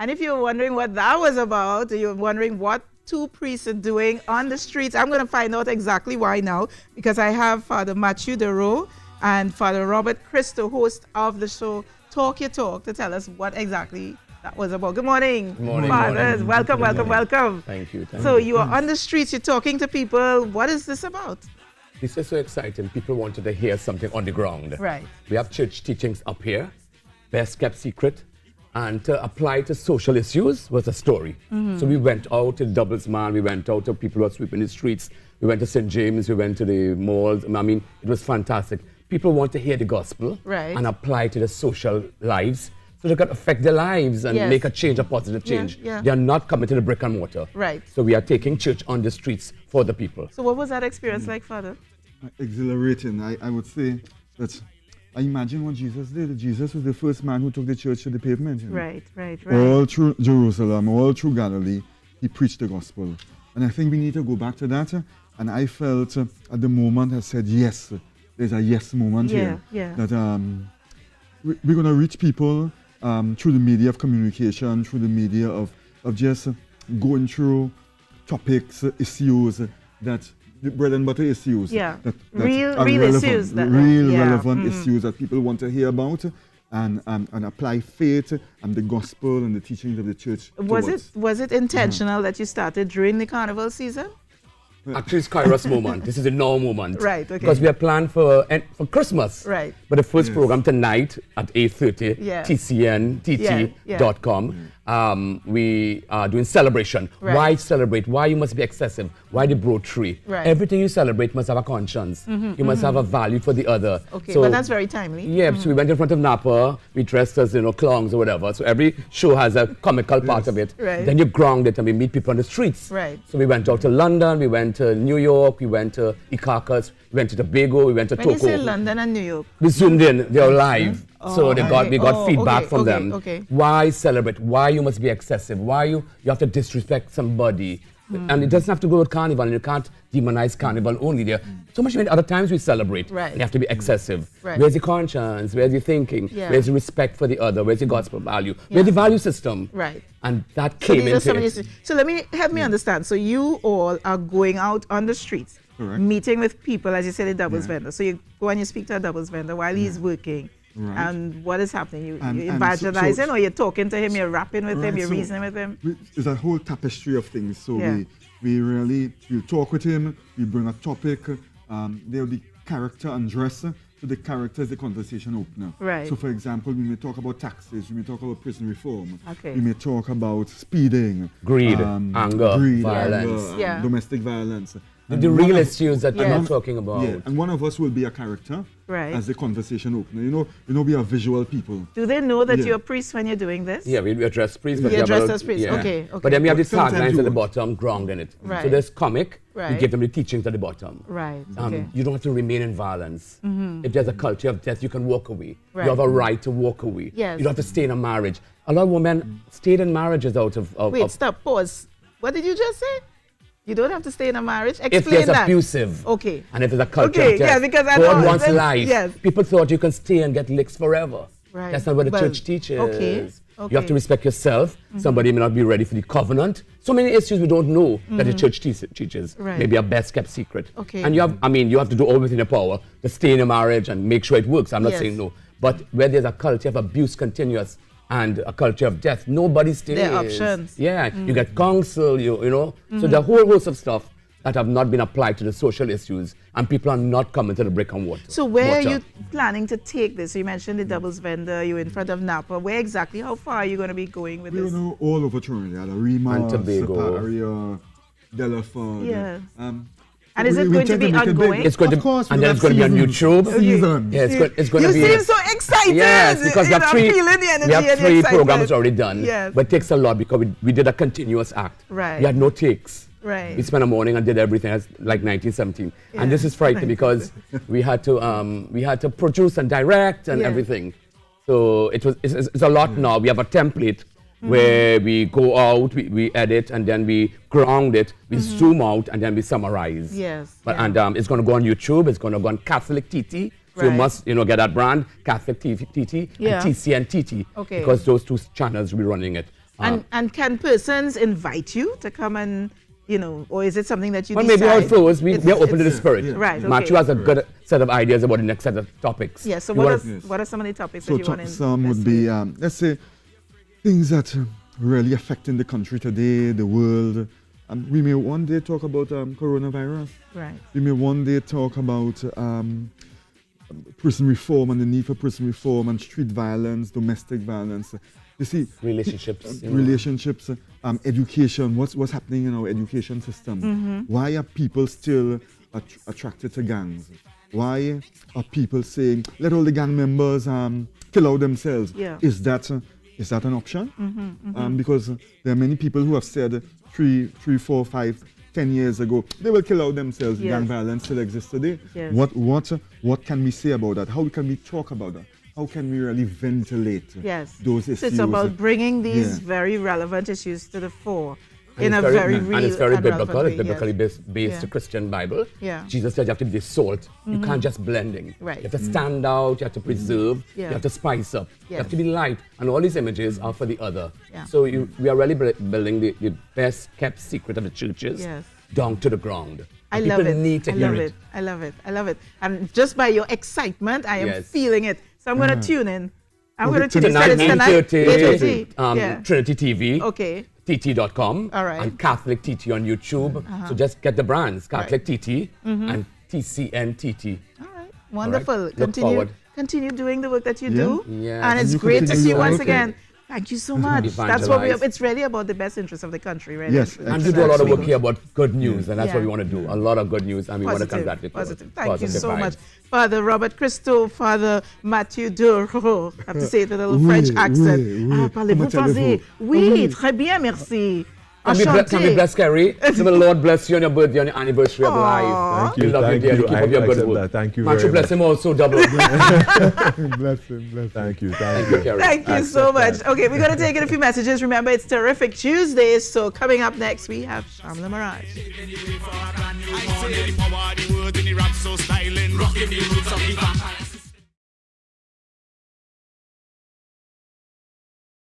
And if you're wondering what that was about, or you're wondering what two priests are doing on the streets, I'm going to find out exactly why now, because I have Father Matthew Deroe and Father Robert Christo, host of the show Talk Your Talk, to tell us what exactly that was about. Good morning, fathers. Welcome, welcome, welcome. Thank you. So you are on the streets, you're talking to people. What is this about? This is so exciting. People wanted to hear something on the ground. Right. We have church teachings up here, best kept secret, and to apply to social issues was a story. So we went out to Doublesman, we went out to people who were sweeping the streets, we went to St. James, we went to the malls. I mean, it was fantastic. People want to hear the gospel and apply to the social lives so they can affect their lives and make a change, a positive change. They are not coming to the brick and mortar. Right. So we are taking church on the streets for the people. So what was that experience like, Father? Exhilarating. I would say that I imagine what Jesus did. Jesus was the first man who took the church to the pavement. You know? Right. All through Jerusalem, all through Galilee, he preached the gospel. And I think we need to go back to that. And I felt at the moment I said, yes, there's a yes moment here. That we're going to reach people through the media of communication, through the media of just going through topics, issues that the bread and butter issues. That real relevant, issues. Relevant issues that people want to hear about and apply faith and the gospel and the teachings of the church. Was it intentional that you started during the carnival season? Actually, it's Kairos moment. This is a normal moment. Right, okay. Because we are planned for Christmas. Right. But the first program tonight at 8:30, tcntt.com, we are doing celebration. Right. Why celebrate? Why you must be excessive? Why the broad tree? Right. Everything you celebrate must have a conscience. You must have a value for the other. Okay, so, well, that's very timely. Yeah, so we went in front of Napa, we dressed as, clowns or whatever. So every show has a comical part of it. Right. Then you ground it and we meet people on the streets. Right. So we went out to London, we went to New York, we went to Icacos, we went to Tobago, we went to When Togo. you say London and New York? We zoomed in, they were live. So we got feedback from them. Okay. Why celebrate? Why you must be excessive? Why you have to disrespect somebody? And it doesn't have to go with carnival, and you can't demonize carnival only. There so many other times we celebrate. Right. You have to be excessive. Right. Where's the conscience? Where's the thinking? Where's the respect for the other? Where's the gospel value? Where's the value system? Right. And that came into it. So help me understand. So you all are going out on the streets, meeting with people, as you said, a doubles vendor. So you go and you speak to a doubles vendor while he's working. Right. And what is happening? You evangelizing, or you're talking to him, you're rapping with him, you're reasoning with him? It's a whole tapestry of things. So we talk with him, we bring a topic, there'll be character and dress. So the character is the conversation opener. Right. So for example, we may talk about taxes, we may talk about prison reform, okay. we may talk about speeding, greed, anger, violence, domestic violence. The real issues that I'm not talking about. Yeah, and one of us will be a character as the conversation opener. You know, we are visual people. Do they know that you're a priest when you're doing this? Yeah, we address priests. But dressed as priests. Okay. But then we have the taglines at the bottom, grounding it. Right. So there's comic, right. we give them the teachings at the bottom. Right. You don't have to remain in violence. If there's a culture of death, you can walk away. Right. You have a right to walk away. Yes. You don't have to stay in a marriage. A lot of women stayed in marriages out of... Wait, stop, pause. What did you just say? You don't have to stay in a marriage? Explain if there's that. Abusive. Okay. And if there's a culture of death. Because I God know wants life. Yes. People thought you can stay and get licks forever. Right. That's not what the church teaches. Okay. You have to respect yourself. Somebody may not be ready for the covenant. So many issues we don't know that the church teaches. Right. Maybe a best kept secret. Okay. And you have to do all within your power to stay in a marriage and make sure it works. I'm not saying no. But where there's a culture of abuse continuous and a culture of death, nobody stays. There are options. Yeah. You get counsel, you know. So the whole host of stuff that have not been applied to the social issues, and people are not coming to the brick and mortar. So where are you planning to take this? So you mentioned the doubles vendor, you're in front of Napa. Where exactly, how far are you going to be going with this? We know all over Trinidad, Rima, Siparia, Delaford. Yeah. And is it going to be ongoing? It's going to, and then it's going to be on YouTube. Yeah, it's going to be. You seem so excited. Yes, because we have three programs already done. Yes. But it takes a lot because we did a continuous act. Right. We had no takes. Right. We spent a morning and did everything as like 1917. Yeah. And this is frightening because we had to produce and direct and everything. So it's a lot now. We have a template where we go out, we edit, and then we ground it, we zoom out, and then we summarize. Yes. But and it's going to go on YouTube. It's going to go on Catholic TT. So you must, get that brand, Catholic TT, and TCN TT. Okay. Because those two channels will be running it. And can persons invite you to come and, or is it something that you Well, decide? maybe our first, we are open to the spirit. Yeah. Right, okay. Matthew has a good set of ideas about the next set of topics. Yeah, so You what wanna- are some of the topics So that you want to some would be, let's say, things that really affecting the country today, the world. We may one day talk about coronavirus. Right. We may one day talk about prison reform and the need for prison reform and street violence, domestic violence. You see, Relationships. relationships, education. What's happening in our education system? Why are people still attracted to gangs? Why are people saying, let all the gang members kill out themselves? Yeah. Is that an option? Because there are many people who have said 3, 4, 5, 10 years ago, they will kill out themselves. Yes. Gang violence still exists today. Yes. What can we say about that? How can we talk about that? How can we really ventilate those issues? So it's about bringing these Yeah. very relevant issues to the fore And in it's a very and real it's very and relevant biblical. way, It's biblically based Yeah. to Christian Bible. Yeah. Jesus said you have to be the salt. You can't just blending. Right. You have to stand out. You have to preserve. Yeah. You have to spice up. You Yes. have to be light. And all these images are for the other. Yeah. So we are really building the best kept secret of the churches Yes. down to the ground. I And love people it. need to I hear love it. it. I love it. I love it. And just by your excitement, I am Yes. feeling it. So I'm going to tune in. I'm Okay, going to tune in. tonight, So it's tonight, 9:30, 8:30. Yeah. Trinity TV. Okay. TT.com. All right. And Catholic TT on YouTube. So just get the brands, Catholic TT and TCN TT. All right. Wonderful. Look forward. Continue doing the work that you Yeah. do. Yeah. And it's You great to continue see you your once work. again. Thank you so much. That's what Evangelize. it's really about the best interest of the country, really. Yes, And we do a lot of work Exactly. here about good news, and that's Yeah. what we want to do. A lot of good news, and we want to Positive, convert it. positive. Thank you Positive so vibes. much. Father Robert Christo, Father Mathieu Duro. I have to say it with a little French Oui, accent. oui, oui. Parlez-vous Comment allez-vous? français? Oui, très bien, merci. Can we Enchanté. bless Kerry? May the Lord bless you on your birthday, on your anniversary of Aw. life. Thank you, We love thank you, dear. you. Keep I up your good accept work. that. Thank you Matthew very bless much. him also double. bless him. Thank you. Thank you, Kerry. Thank you so Accept much. that. Okay, we're going to take in a few messages. Remember, it's Terrific Tuesdays. So coming up next, we have Shamla Mirage. I say the power of the words in the rap so styling, rocking the roots of the vampire.